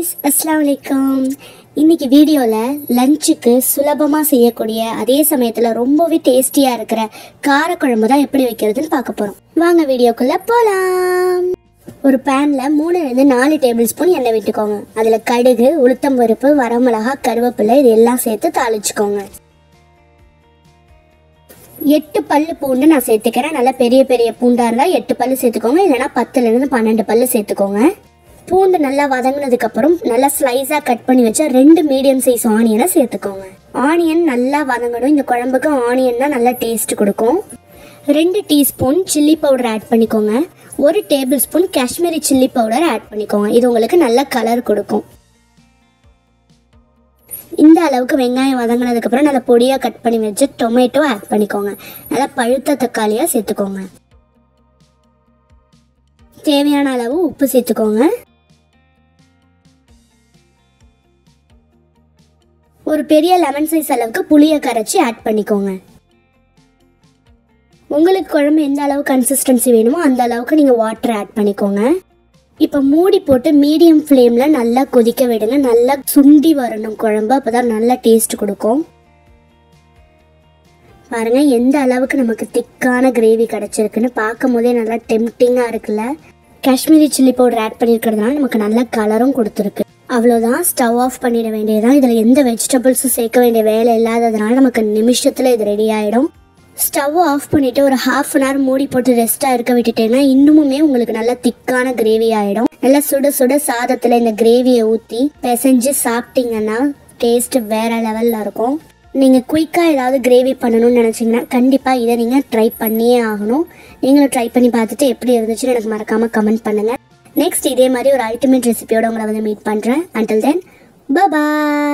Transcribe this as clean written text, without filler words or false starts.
guys, Assalamu alaikum. இன்னைக்கு வீடியோல லஞ்சுக்கு சுலபமா செய்யக்கூடிய அதே சமயத்துல ரொம்பவே டேஸ்டியா இருக்கிற காரக்குழம்பு தான் எப்படி வைக்கிறதுன்னு பார்க்க போறோம். வாங்க வீடியோக்குள்ள போலாம். ஒரு பேன்ல 3 ல 4 டேபிள் ஸ்பூன் எண்ணெய் விட்டுக்கோங்க. அதுல கடுகு, உளுத்தம் பருப்பு, வரமிளகா, கருவேப்பிலை இதெல்லாம் சேர்த்து தாளிச்சுக்கோங்க. 8 பல்லு பூண்டு நான் சேர்த்துக்கிறேன். நல்லா பெரிய பெரிய பூண்டா இருந்தா 8 பல்லு சேர்த்துக்கோங்க, இல்லைன்னா 10 ல 12 பல்லு சேர்த்துக்கோங்க. பூண்டு நல்லா வதங்கினதுக்கு அப்புறம் நல்லா ஸ்லைஸா கட் பண்ணி வச்ச 2 மீடியம் சைஸ் ஆனியனை சேர்த்துக்கோங்க. ஆனியன் நல்லா வதங்கணும். இந்த குழம்புக்கு ஆனியன் தான் நல்லா டேஸ்ட் கொடுக்கும். 2 டீஸ்பூன் சில்லி பவுடர் ஆட் பண்ணிக்கோங்க. 1 tablespoon Kashmiri chilli powder add பண்ணிக்கோங்க. இது உங்களுக்கு நல்ல கலர் கொடுக்கும். இந்த அளவுக்கு வெங்காயம் வதங்கினதுக்கு அப்புறம் நல்லா பொடியா கட் பண்ணி வச்சு டொமேட்டோ ஆட் பண்ணிக்கோங்க. நல்லா பழுத்த தக்காளியா சேர்த்துக்கோங்க. தேவையான அளவு உப்பு சேர்த்துக்கோங்க. ஒரு பெரிய லெமன் சைஸ் அளவுக்கு புளியை கரைச்சி ஆட் பண்ணிக்கோங்க. உங்களுக்கு குழம்பு எந்த அளவு கன்சிஸ்டன்சி வேணுமோ அந்த அளவுக்கு நீங்கள் வாட்டர் ஆட் பண்ணிக்கோங்க. இப்போ மூடி போட்டு மீடியம் ஃப்ளேமில் நல்லா கொதிக்க விடுங்க. நல்லா சுண்டி வரணும் குழம்பு, அப்போ தான் நல்லா டேஸ்ட் கொடுக்கும். பாருங்கள் எந்த அளவுக்கு நமக்கு திக்கான கிரேவி கிடச்சிருக்குன்னு பார்க்கும் போதே நல்லா டெம்டிங்காக இருக்குல்ல. காஷ்மீரி சில்லி பவுடர் ஆட் பண்ணியிருக்கிறதுனால நமக்கு நல்ல கலரும் கொடுத்துருக்கு. அவ்வளோதான், ஸ்டவ் ஆஃப் பண்ணிட வேண்டியதுதான். இதில் எந்த வெஜிடபிள்ஸும் சேர்க்க வேண்டிய வேலை இல்லாததுனால நமக்கு நிமிஷத்தில் இது ரெடி ஆகிடும். ஸ்டவ் ஆஃப் பண்ணிவிட்டு ஒரு ½ அன் ஹவர் மூடி போட்டு ரெஸ்ட்டாக இருக்க விட்டுட்டேன்னா இன்னுமுமே உங்களுக்கு நல்லா திக்கான கிரேவி ஆகிடும். நல்லா சுட சுட சாதத்தில் இந்த கிரேவியை ஊற்றி பிசைஞ்சு சாப்பிட்டீங்கன்னா டேஸ்ட் வேறு லெவலில் இருக்கும். நீங்கள் குயிக்காக ஏதாவது கிரேவி பண்ணணும்னு நினச்சிங்கன்னா கண்டிப்பாக இதை நீங்கள் ட்ரை பண்ணியே ஆகணும். நீங்களும் ட்ரை பண்ணி பார்த்துட்டு எப்படி இருந்துச்சுன்னு எனக்கு மறக்காமல் கமெண்ட் பண்ணுங்கள். நெக்ஸ்ட் இதே மாதிரி ஒரு அல்டிமேட் ரெசிபியோட உங்களை வந்து மீட் பண்ணுறேன். Until then, bye bye.